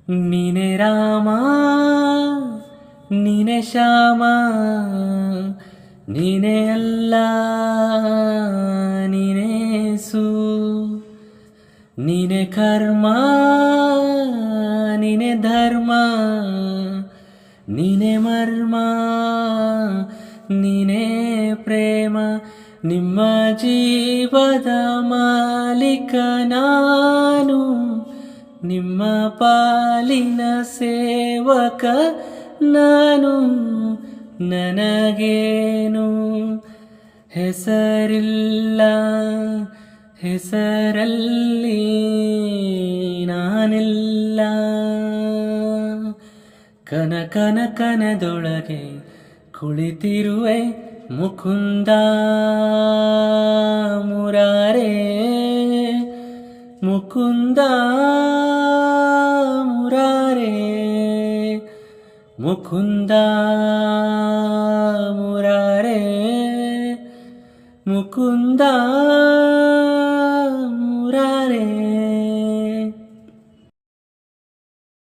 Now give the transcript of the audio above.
ನೀನೆ ರಾಮ ನೀನೆ ಶ್ಯಾಮ ನೀನೆ ಅಲ್ಲ ನೀನೆ ಸು ನೀನೆ ಕರ್ಮ ನೀನೆ ಧರ್ಮ ನೀನೆ ಮರ್ಮ ನೀನೆ ಪ್ರೇಮ ನಿಮ್ಮ ಜೀವದ ಮಾಲೀಕ ನಾನು ನಿಮ್ಮ ಪಾಲಿನ ಸೇವಕ ನಾನು ನನಗೇನು ಹೆಸರಿಲ್ಲ ಹೆಸರಲ್ಲಿ ನಾನಿಲ್ಲ ಕನಕನದೊಳಗೆ ಕುಳಿತಿರುವೆ ಮುಕುಂದ ಮುರಾರೇ ಮುಕುಂದ ಮುರಾರೇ ಮುಕುಂದ ಮುರಾರೇ ಮುಕುಂದ ಮುರಾರೇ